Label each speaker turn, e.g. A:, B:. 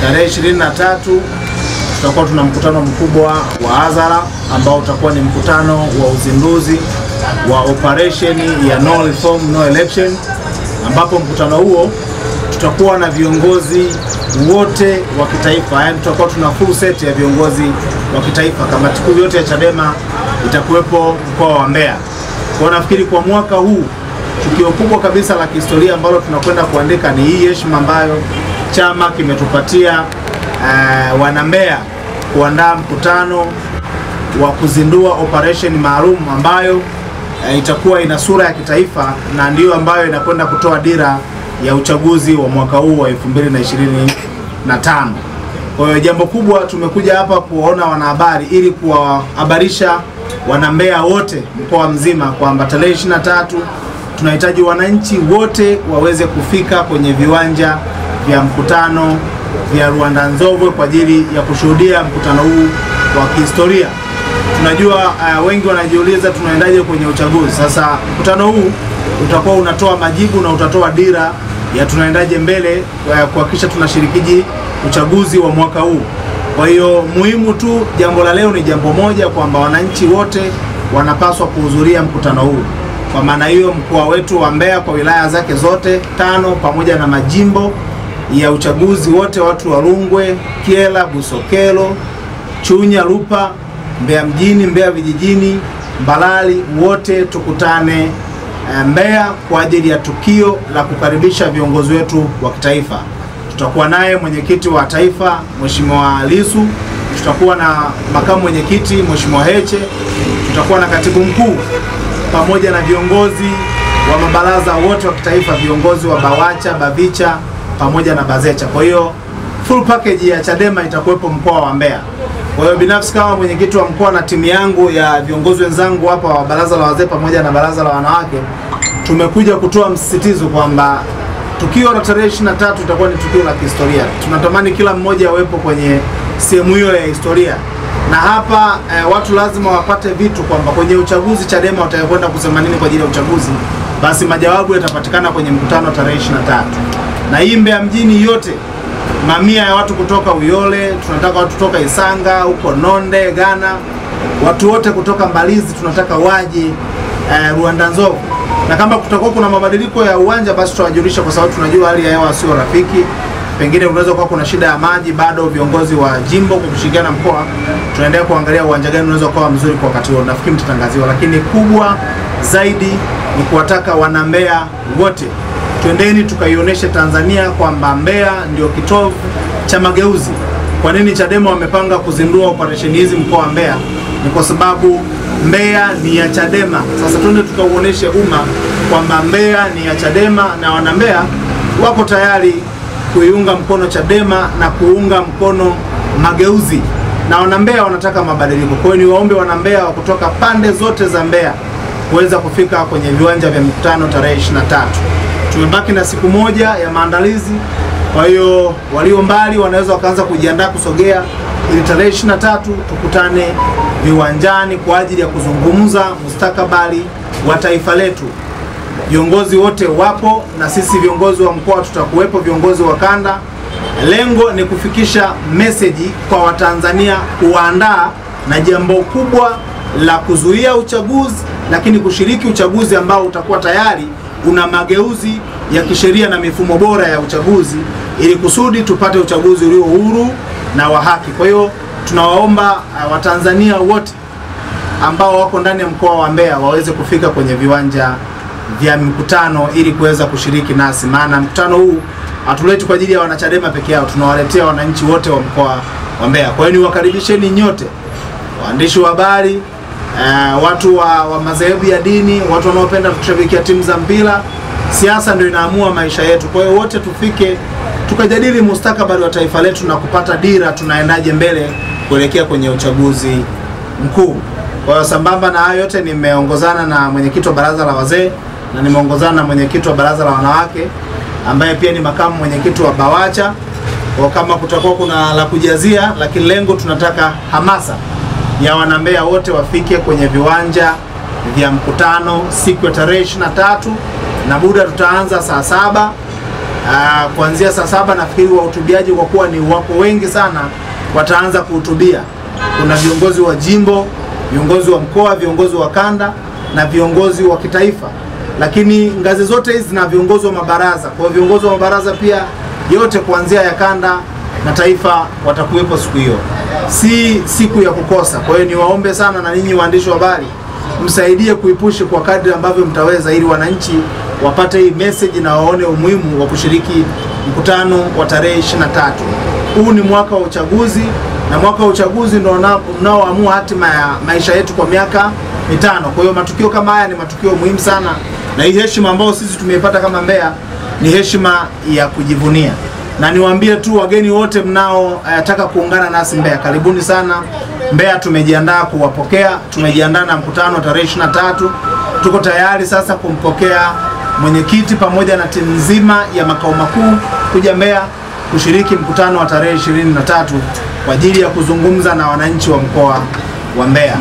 A: tarehe 23 tutakuwa tuna mkutano mkubwa wa hadhara ambao utakuwa ni mkutano wa uzinduzi wa operation ya no reform no election, ambapo mkutano huo tutakuwa na viongozi wote wa kitaifa, yani tutakuwa tuna full set ya viongozi wa kitaifa. Kamati kuu yote ya Chadema itakuwepo mkoa wa Mbeya. Kwa nafikiri kwa mwaka huu tukio kubwa kabisa la kihistoria ambalo tunakwenda kuandika ni hii heshima ambayo chama kimetupatia wana Mbeya kuandaa mkutano wa kuzindua operation maalum ambayo itakuwa ina sura ya kitaifa na ndiyo ambayo inakwenda kutoa dira ya uchaguzi wa mwaka huu wa 2025. Kwa hiyo jambo kubwa, tumekuja hapa kuona wanahabari ili kuwahabarisha wana Mbeya wote mkoa mzima kwamba tarehe 23 tunahitaji wananchi wote waweze kufika kwenye viwanja vya mkutano vya Ruanda-Nzovwe kwa ajili ya kushuhudia mkutano huu wa kihistoria. Tunajua wengi wanajiuliza tunaendaje kwenye uchaguzi. Sasa mkutano huu utakuwa unatoa majibu na utatoa dira ya tunaendaje mbele kuhakikisha tunashirikiji uchaguzi wa mwaka huu. Kwa hiyo muhimu tu, jambo la leo ni jambo moja, kwamba wananchi wote wanapaswa kuhudhuria mkutano huu. Kwa maana hiyo mkoa wetu wa Mbeya kwa wilaya zake zote 5 pamoja na majimbo ya uchaguzi wote, watu wa Rungwe, Kyela, Busokelo, Chunya, Lupa, Mbeya mjini, Mbeya vijijini, Mbalali, wote tukutane Mbeya kwa ajili ya tukio la kukaribisha viongozi wetu wa kitaifa. Tutakuwa naye mwenyekiti wa taifa Mheshimiwa Lissu, tutakuwa na makamu mwenyekiti Mheshimiwa Heche, tutakuwa na katibu mkuu pamoja na viongozi wa mabaraza wote wa kitaifa, viongozi wa Bawacha, Bavicha pamoja na Bazecha. Kwa hiyo full package ya Chadema itakuwepo mkoa wa Mbeya. Kwa hiyo binafsi kama mwenyekiti wa mkoa na timu yangu ya viongozi wenzangu hapa wa baraza la wazee pamoja na baraza la wanawake, tumekuja kutoa msisitizo kwamba tukio la tarehe 23 itakuwa ni tukio la kihistoria. Tunatamani kila mmoja awepo kwenye sehemu hiyo ya historia. Na hapa watu lazima wapate vitu kwamba kwenye uchaguzi Chadema watakwenda kusema nini kwa ajili ya uchaguzi, basi majawabu yatapatikana kwenye mkutano tarehe 23. Na hii Mbeya mjini yote, mamia ya watu kutoka Uyole, tunataka watu kutoka Isanga, huko Nonde, Ghana, watu wote kutoka Mbalizi tunataka waje Ruanda-Nzovwe. Na kama kutakuwa kuna mabadiliko ya uwanja, basi tutawajulisha, kwa sababu tunajua hali ya hewa sio rafiki. Pengine unaweza kuwa kuna shida ya maji, bado viongozi wa jimbo kwa kushirikiana na mkoa tunaendelea kuangalia uwanja gani unaweza kuwa mzuri kwa wakati huo. Nafikiri mtatangaziwa, lakini kubwa zaidi ni kuwataka wana Mbeya wote twendeni tukaionyeshe Tanzania kwamba Mbeya ndio kitovu cha mageuzi. Kwa nini Chadema wamepanga kuzindua operation hizi mkoa wa Mbeya? Ni kwa sababu Mbeya ni ya Chadema. Sasa twende tukauoneshe umma kwamba Mbeya ni ya Chadema na wana Mbeya wako tayari kuiunga mkono Chadema na kuunga mkono mageuzi, na wana Mbeya wanataka mabadiliko. Kwa hiyo niwaombe wana Mbeya wa kutoka pande zote za Mbeya kuweza kufika kwenye viwanja vya mkutano tarehe 23. Tumebaki na siku moja ya maandalizi, kwa hiyo walio mbali wanaweza wakaanza kujiandaa kusogea ili tarehe 23 tukutane viwanjani kwa ajili ya kuzungumza mustakabali wa taifa letu. Viongozi wote wapo na sisi viongozi wa mkoa tutakuwepo, viongozi wa kanda. Lengo ni kufikisha message kwa Watanzania, kuandaa na jambo kubwa la kuzuia uchaguzi, lakini kushiriki uchaguzi ambao utakuwa tayari una mageuzi ya kisheria na mifumo bora ya uchaguzi, ili kusudi tupate uchaguzi ulio huru na wa haki. Kwa hiyo tunawaomba Watanzania wote ambao wako ndani ya mkoa wa Mbeya waweze kufika kwenye viwanja vya mkutano ili kuweza kushiriki nasi, maana mkutano huu hatuleti kwa ajili ya wanachadema peke yao, tunawaletea wananchi wote wa mkoa wa Mbeya. Kwa hiyo niwakaribisheni nyote, waandishi wa habari, watu wa madhehebu ya dini, watu wanaopenda kushabikia timu za mpira. Siasa ndio inaamua maisha yetu. Kwa hiyo wote tufike tukajadili mustakabali wa taifa letu na kupata dira tunaendaje mbele kuelekea kwenye uchaguzi mkuu. Kwa hiyo sambamba na hayo yote, nimeongozana na mwenyekiti wa baraza la wazee na nimeongozana na mwenyekiti wa baraza la wanawake ambaye pia ni makamu mwenyekiti wa Bawacha. Kwa kama kutakuwa kuna la kujazia, lakini lengo tunataka hamasa ya wana Mbeya wote wafike kwenye viwanja vya mkutano siku ya tarehe 23, na muda tutaanza saa 7 kuanzia saa 7 nafikiri wahutubiaji kwa kuwa ni wako wengi sana wataanza kuhutubia. Kuna viongozi wa jimbo, viongozi wa mkoa, viongozi wa kanda na viongozi wa kitaifa. Lakini ngazi zote hizi na viongozi wa mabaraza. Kwa viongozi wa mabaraza pia yote kuanzia ya kanda na taifa watakuwepo siku hiyo. Si siku ya kukosa. Kwa hiyo niwaombe sana na ninyi waandishi wa habari msaidie kuipushi kwa kadri ambavyo mtaweza ili wananchi wapate hii message na waone umuhimu wa kushiriki mkutano wa tarehe 23. Huu ni mwaka wa uchaguzi na mwaka wa uchaguzi ndio unaoamua hatima ya maisha yetu kwa miaka 5. Kwa hiyo matukio kama haya ni matukio muhimu sana na hii heshima ambayo sisi tumeipata kama Mbeya ni heshima ya kujivunia. Na niwaambie tu wageni wote mnao taka kuungana nasi Mbeya, karibuni sana Mbeya. Tumejiandaa kuwapokea, tumejiandaa na mkutano tarehe 23. Tuko tayari sasa kumpokea mwenyekiti pamoja na timu nzima ya makao makuu kuja Mbeya kushiriki mkutano wa tarehe 23 kwa ajili ya kuzungumza na wananchi wa mkoa wa Mbeya.